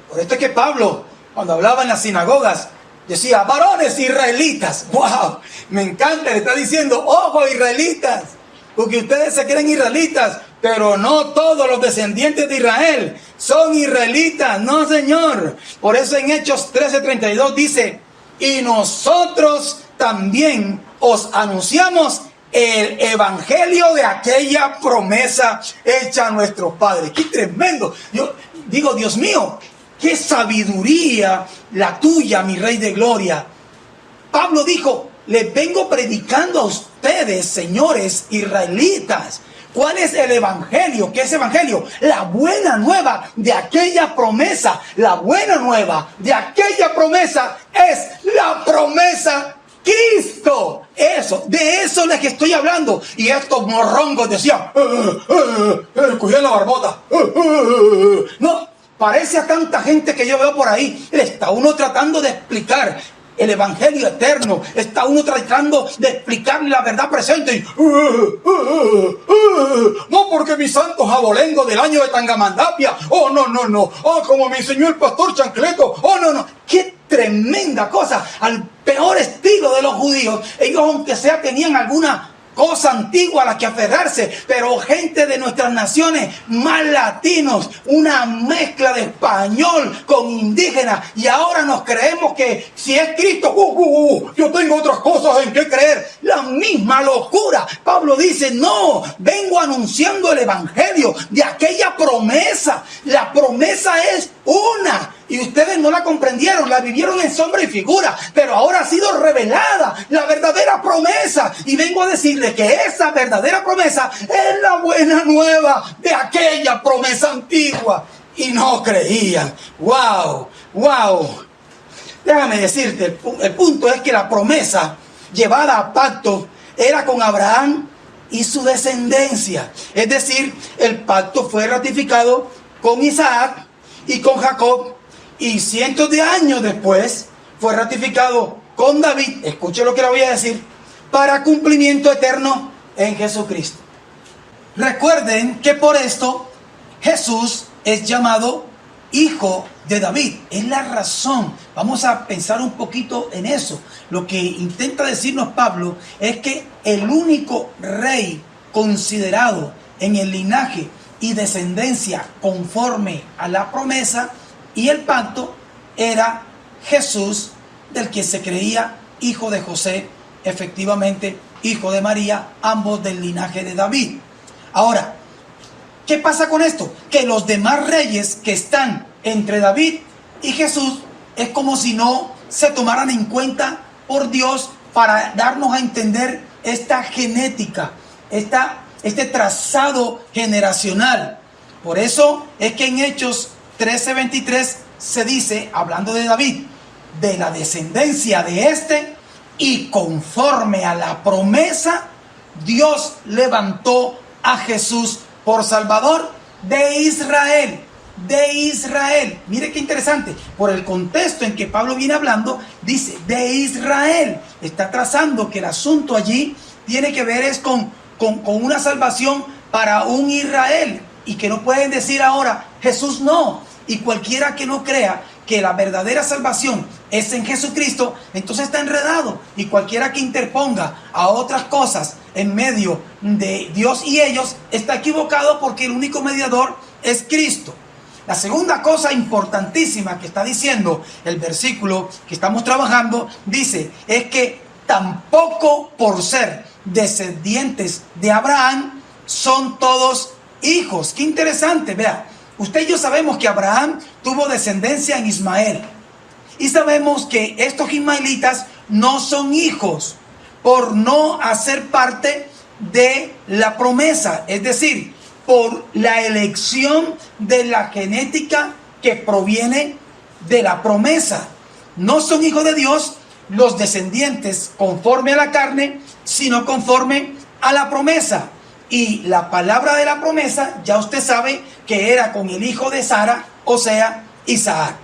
Por esto es que Pablo, cuando hablaba en las sinagogas, decía, varones israelitas. ¡Wow! Me encanta, le está diciendo, ojo israelitas, porque ustedes se creen israelitas, pero no todos los descendientes de Israel son israelitas. No, señor. Por eso en Hechos 13:32 dice, y nosotros también os anunciamos el evangelio de aquella promesa hecha a nuestros padres. ¡Qué tremendo! Yo digo, Dios mío, qué sabiduría la tuya, mi Rey de Gloria. Pablo dijo, les vengo predicando a ustedes, señores israelitas, ¿cuál es el evangelio? ¿Qué es evangelio? La buena nueva de aquella promesa. La buena nueva de aquella promesa es la promesa Cristo. Eso, de eso es lo que estoy hablando. Y estos morrongos decían, cogían la barbota. No, parece a tanta gente que yo veo por ahí. Está uno tratando de explicar el evangelio eterno. Está uno tratando de explicarle la verdad presente. No, porque mi santo jabolengo del año de Tangamandapia. Oh, no. Oh, como me enseñó el pastor Chancleto. Oh, no. Qué tremenda cosa. Al peor estilo de los judíos. Ellos, aunque sea, tenían alguna cosa antigua a la que aferrarse, pero gente de nuestras naciones, más latinos, una mezcla de español con indígena, y ahora nos creemos que si es Cristo, yo tengo otras cosas en que creer. La misma locura. Pablo dice, no, vengo anunciando el evangelio de aquella promesa. La promesa es una. Y ustedes no la comprendieron, la vivieron en sombra y figura, pero ahora ha sido revelada la verdadera promesa. Y vengo a decirle que esa verdadera promesa es la buena nueva de aquella promesa antigua. Y no creían. ¡Wow! ¡Wow! Déjame decirte, el punto es que la promesa llevada a pacto era con Abraham y su descendencia. Es decir, el pacto fue ratificado con Isaac y con Jacob. Y cientos de años después fue ratificado con David, escuche lo que le voy a decir, para cumplimiento eterno en Jesucristo. Recuerden que por esto Jesús es llamado Hijo de David. Es la razón. Vamos a pensar un poquito en eso. Lo que intenta decirnos Pablo es que el único rey considerado en el linaje y descendencia conforme a la promesa y el pacto era Jesús, del que se creía hijo de José, efectivamente hijo de María, ambos del linaje de David. Ahora, ¿qué pasa con esto? Que los demás reyes que están entre David y Jesús es como si no se tomaran en cuenta por Dios para darnos a entender esta genética, este trazado generacional. Por eso es que en Hechos 13:23 se dice, hablando de David, de la descendencia de este, y conforme a la promesa, Dios levantó a Jesús por Salvador de Israel. De Israel. Mire qué interesante. Por el contexto en que Pablo viene hablando, dice de Israel. Está trazando que el asunto allí tiene que ver es con una salvación para un Israel. Y que no pueden decir ahora, Jesús no. Y cualquiera que no crea que la verdadera salvación es en Jesucristo, entonces está enredado. Y cualquiera que interponga a otras cosas en medio de Dios y ellos está equivocado, porque el único mediador es Cristo. La segunda cosa importantísima que está diciendo el versículo que estamos trabajando, dice, es que tampoco por ser descendientes de Abraham son todos hijos. Qué interesante, vea. Usted y yo sabemos que Abraham tuvo descendencia en Ismael. Y sabemos que estos ismaelitas no son hijos por no hacer parte de la promesa. Es decir, por la elección de la genética que proviene de la promesa. No son hijos de Dios los descendientes conforme a la carne, sino conforme a la promesa. Y la palabra de la promesa, ya usted sabe que era con el hijo de Sara, o sea, Isaac.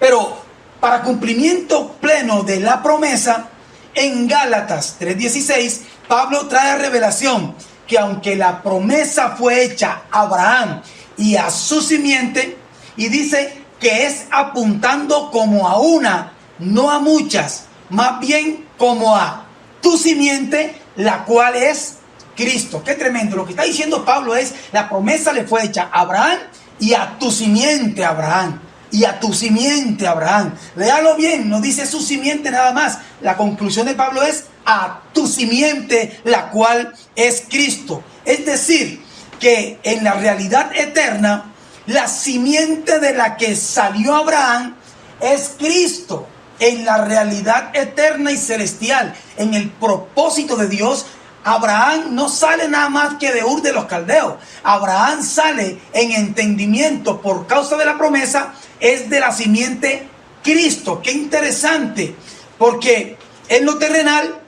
Pero para cumplimiento pleno de la promesa, en Gálatas 3:16, Pablo trae revelación que aunque la promesa fue hecha a Abraham y a su simiente, y dice que es apuntando como a una, no a muchas, más bien como a tu simiente, la cual es Cristo. Qué tremendo. Lo que está diciendo Pablo es, la promesa le fue hecha a Abraham y a tu simiente, Abraham. Y a tu simiente, Abraham. Léalo bien, no dice su simiente nada más. La conclusión de Pablo es a tu simiente, la cual es Cristo. Es decir, que en la realidad eterna, la simiente de la que salió Abraham es Cristo. En la realidad eterna y celestial, en el propósito de Dios, Abraham no sale nada más que de Ur de los Caldeos. Abraham sale en entendimiento por causa de la promesa, es de la simiente Cristo. Qué interesante, porque en lo terrenal,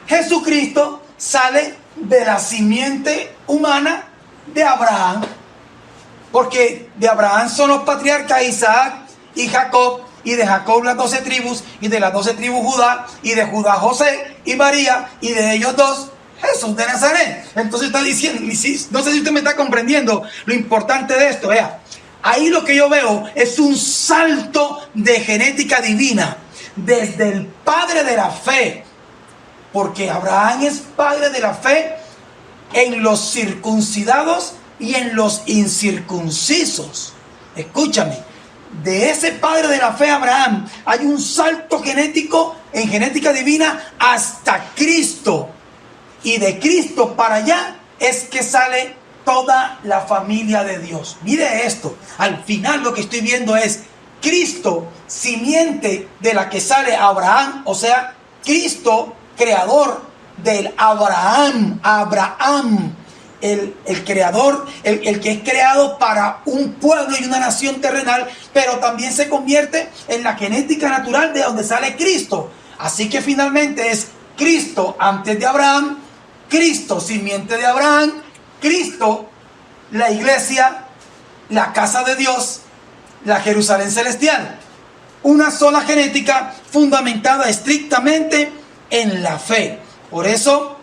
Jesucristo sale de la simiente humana de Abraham, porque de Abraham son los patriarcas Isaac y Jacob, y de Jacob las 12 tribus, y de las 12 tribus Judá, y de Judá José y María, y de ellos dos Jesús de Nazaret. Entonces está diciendo, no sé si usted me está comprendiendo lo importante de esto. Vea, ahí lo que yo veo es un salto de genética divina desde el padre de la fe, porque Abraham es padre de la fe en los circuncidados y en los incircuncisos. Escúchame, de ese padre de la fe Abraham hay un salto genético en genética divina hasta Cristo. Y de Cristo para allá es que sale toda la familia de Dios. Mire esto, al final lo que estoy viendo es Cristo, simiente de la que sale Abraham, o sea, Cristo, creador del Abraham, el creador, el que es creado para un pueblo y una nación terrenal, pero también se convierte en la genética natural de donde sale Cristo. Así que finalmente es Cristo antes de Abraham, Cristo simiente de Abraham, Cristo la iglesia, la casa de Dios, la Jerusalén celestial. Una sola genética fundamentada estrictamente en la fe. Por eso,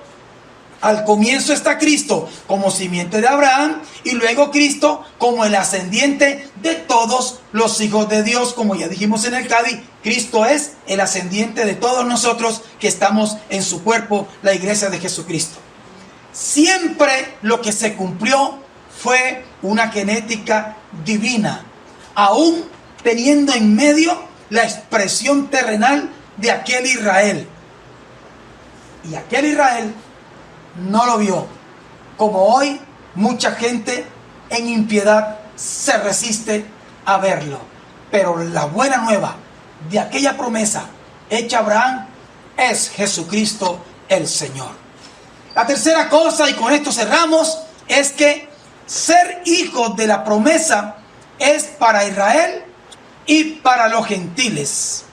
al comienzo está Cristo como simiente de Abraham y luego Cristo como el ascendiente de todos los hijos de Dios. Como ya dijimos en el Cádiz, Cristo es el ascendiente de todos nosotros que estamos en su cuerpo, la iglesia de Jesucristo. Siempre lo que se cumplió fue una genética divina, aún teniendo en medio la expresión terrenal de aquel Israel. Y aquel Israel no lo vio, como hoy mucha gente en impiedad se resiste a verlo. Pero la buena nueva de aquella promesa hecha a Abraham es Jesucristo el Señor. La tercera cosa, y con esto cerramos, es que ser hijos de la promesa es para Israel y para los gentiles.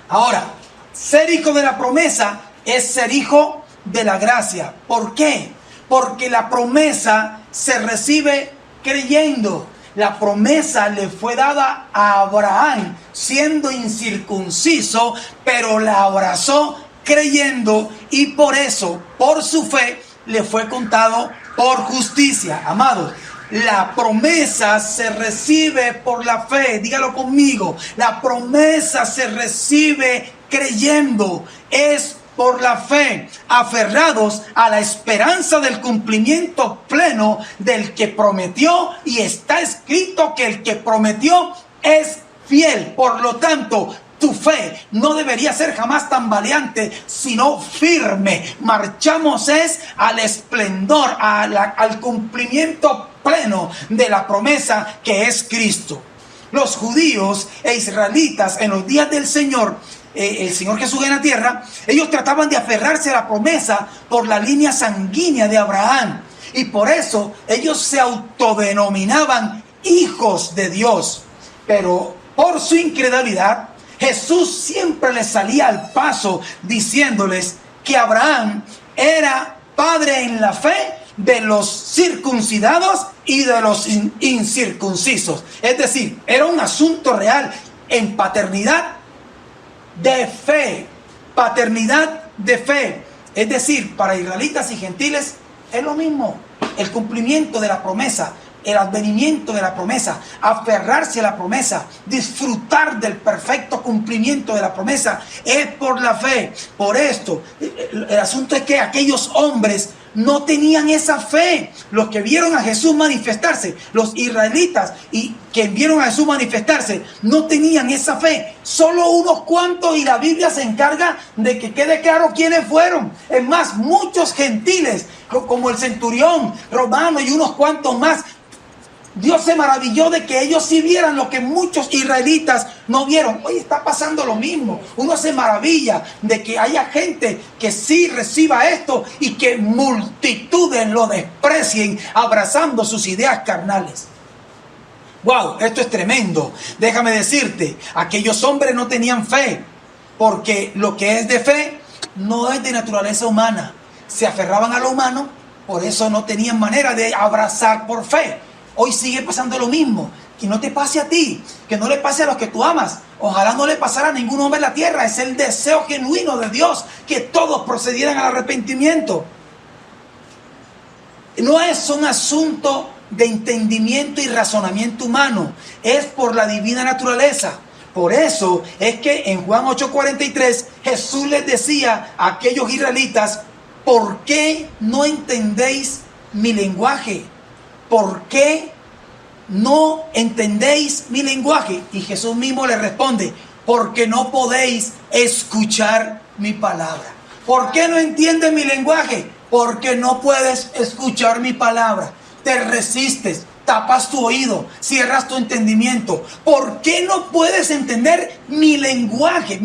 Ahora, ser hijo de la promesa es ser hijo de la gracia. ¿Por qué? Porque la promesa se recibe creyendo. La promesa le fue dada a Abraham siendo incircunciso, pero la abrazó creyendo y por eso, por su fe, le fue contado por justicia. Amados, la promesa se recibe por la fe. Dígalo conmigo. La promesa se recibe creyendo. Es por la fe, aferrados a la esperanza del cumplimiento pleno del que prometió, y está escrito que el que prometió es fiel. Por lo tanto, tu fe no debería ser jamás tambaleante, sino firme. Marchamos al esplendor, al cumplimiento pleno de la promesa que es Cristo. Los judíos e israelitas en los días del Señor, el Señor Jesús en la tierra, ellos trataban de aferrarse a la promesa por la línea sanguínea de Abraham, y por eso ellos se autodenominaban hijos de Dios. Pero por su incredulidad, Jesús siempre les salía al paso diciéndoles que Abraham era padre en la fe de los circuncidados y de los incircuncisos. Es decir, era un asunto real en paternidad de fe, paternidad de fe. Es decir, para israelitas y gentiles es lo mismo. El cumplimiento de la promesa, el advenimiento de la promesa, aferrarse a la promesa, disfrutar del perfecto cumplimiento de la promesa, es por la fe. Por esto, el asunto es que aquellos hombres no tenían esa fe. Los que vieron a Jesús manifestarse, los israelitas y que vieron a Jesús manifestarse, no tenían esa fe. Solo unos cuantos, y la Biblia se encarga de que quede claro quiénes fueron. Es más, muchos gentiles, como el centurión romano y unos cuantos más, Dios se maravilló de que ellos sí vieran lo que muchos israelitas no vieron. Hoy está pasando lo mismo. Uno se maravilla de que haya gente que sí reciba esto y que multitudes lo desprecien abrazando sus ideas carnales. ¡Wow! Esto es tremendo. Déjame decirte, aquellos hombres no tenían fe, porque lo que es de fe no es de naturaleza humana. Se aferraban a lo humano, por eso no tenían manera de abrazar por fe. Hoy sigue pasando lo mismo. Que no te pase a ti, que no le pase a los que tú amas. Ojalá no le pasara a ningún hombre en la tierra. Es el deseo genuino de Dios que todos procedieran al arrepentimiento. No es un asunto de entendimiento y razonamiento humano, es por la divina naturaleza. Por eso es que en Juan 8:43 Jesús les decía a aquellos israelitas: ¿por qué no entendéis mi lenguaje? ¿Por qué no entendéis mi lenguaje? Y Jesús mismo le responde: porque no podéis escuchar mi palabra. ¿Por qué no entiendes mi lenguaje? Porque no puedes escuchar mi palabra. Te resistes, tapas tu oído, cierras tu entendimiento. ¿Por qué no puedes entender mi lenguaje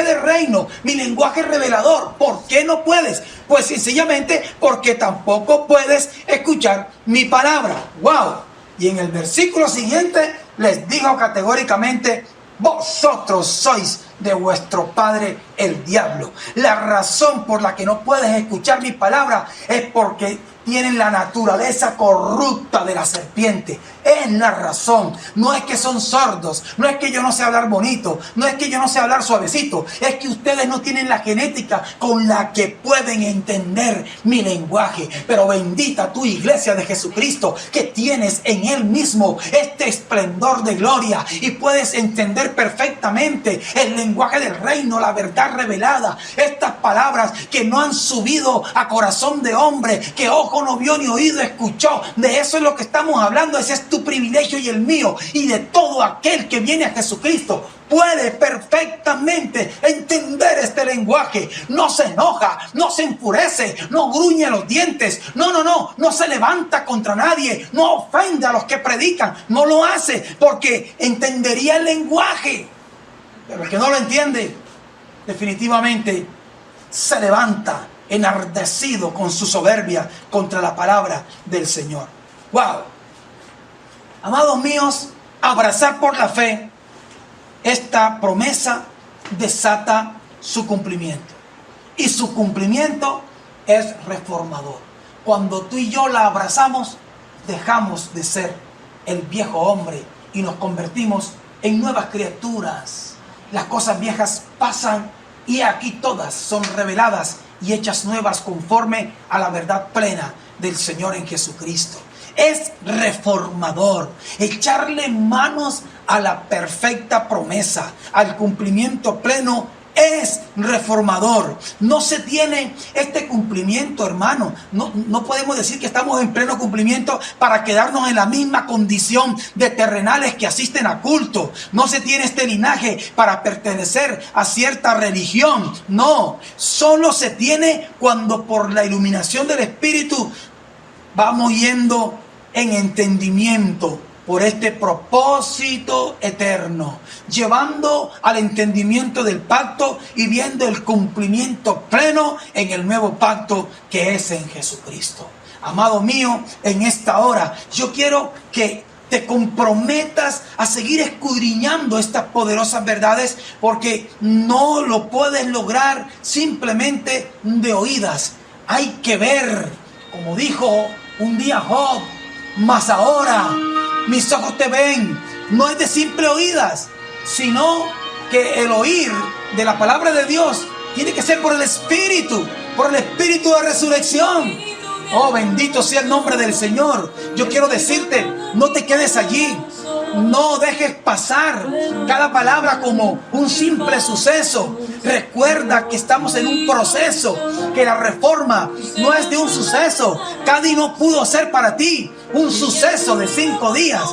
de reino, mi lenguaje revelador? ¿Por qué no puedes? Pues sencillamente porque tampoco puedes escuchar mi palabra. ¡Wow! Y en el versículo siguiente les dijo categóricamente: vosotros sois de vuestro padre el diablo. La razón por la que no puedes escuchar mi palabra es porque tienen la naturaleza corrupta de la serpiente. Es la razón. No es que son sordos, no es que yo no sé hablar bonito, no es que yo no sé hablar suavecito, es que ustedes no tienen la genética con la que pueden entender mi lenguaje. Pero bendita tu iglesia de Jesucristo, que tienes en Él mismo este esplendor de gloria y puedes entender perfectamente el lenguaje del reino, la verdad revelada, estas palabras que no han subido a corazón de hombre, que ojo no vio ni oído escuchó. De eso es lo que estamos hablando. Ese es tu privilegio y el mío, y de todo aquel que viene a Jesucristo puede perfectamente entender este lenguaje. No se enoja, no se enfurece, no gruñe los dientes, no se levanta contra nadie, no ofende a los que predican, no lo hace porque entendería el lenguaje. Pero el que no lo entiende, definitivamente se levanta enardecido con su soberbia contra la palabra del Señor. ¡Wow! Amados míos, abrazar por la fe esta promesa desata su cumplimiento. Y su cumplimiento es reformador. Cuando tú y yo la abrazamos, dejamos de ser el viejo hombre y nos convertimos en nuevas criaturas. Las cosas viejas pasan y aquí todas son reveladas y hechas nuevas conforme a la verdad plena del Señor en Jesucristo. Es reformador. Echarle manos a la perfecta promesa, al cumplimiento pleno, es reformador. No se tiene este cumplimiento, hermano. No podemos decir que estamos en pleno cumplimiento para quedarnos en la misma condición de terrenales que asisten a culto. No se tiene este linaje para pertenecer a cierta religión. No, solo se tiene cuando por la iluminación del Espíritu vamos yendo en entendimiento por este propósito eterno, llevando al entendimiento del pacto y viendo el cumplimiento pleno en el nuevo pacto que es en Jesucristo. Amado mío, en esta hora yo quiero que te comprometas a seguir escudriñando estas poderosas verdades, porque no lo puedes lograr simplemente de oídas. Hay que ver, como dijo un día Job: mas ahora mis ojos te ven. No es de simple oídas, sino que el oír de la palabra de Dios tiene que ser por el Espíritu de resurrección. Oh, bendito sea el nombre del Señor. Yo quiero decirte, no te quedes allí. No dejes pasar cada palabra como un simple suceso. Recuerda que estamos en un proceso, que la reforma no es de un suceso. Cádiz no pudo ser para ti un suceso de 5 días.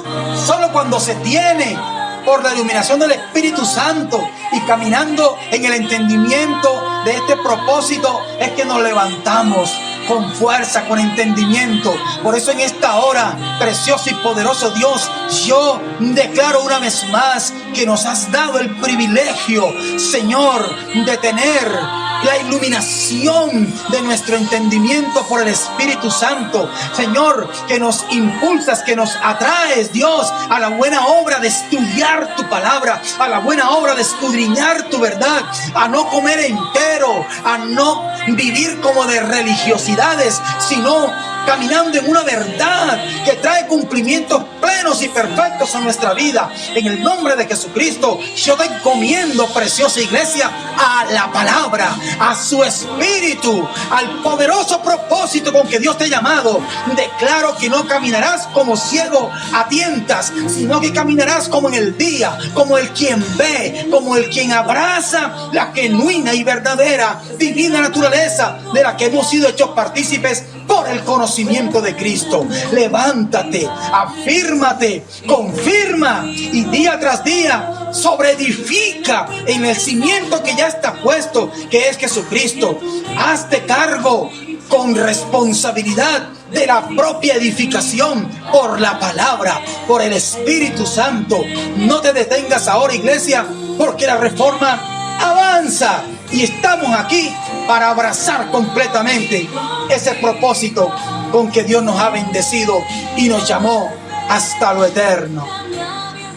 Solo cuando se tiene por la iluminación del Espíritu Santo y caminando en el entendimiento de este propósito es que nos levantamos con fuerza, con entendimiento. Por eso en esta hora, precioso y poderoso Dios, yo declaro una vez más que nos has dado el privilegio, Señor, de tener la iluminación de nuestro entendimiento por el Espíritu Santo. Señor, que nos impulsas, que nos atraes, Dios, a la buena obra de estudiar tu palabra, a la buena obra de escudriñar tu verdad, a no comer entero, a no vivir como de religiosidades, sino caminando en una verdad que trae cumplimientos plenos y perfectos a nuestra vida. En el nombre de Jesucristo, yo te encomiendo, preciosa iglesia, a la palabra, a su Espíritu, al poderoso propósito con que Dios te ha llamado. Declaro que no caminarás como ciego a tientas, sino que caminarás como en el día, como el quien ve, como el quien abraza la genuina y verdadera divina naturaleza de la que hemos sido hechos partícipes por el conocimiento de Cristo. Levántate, afírmate, confirma y día tras día sobreedifica en el cimiento que ya está puesto, que es Jesucristo. Hazte cargo con responsabilidad de la propia edificación por la palabra, por el Espíritu Santo. No te detengas ahora, iglesia, porque la reforma avanza y estamos aquí para abrazar completamente ese propósito con que Dios nos ha bendecido y nos llamó hasta lo eterno.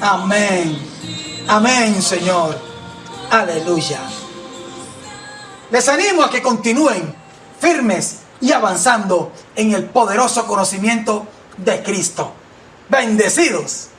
Amén. Amén, Señor. Aleluya. Les animo a que continúen firmes y avanzando en el poderoso conocimiento de Cristo. Bendecidos.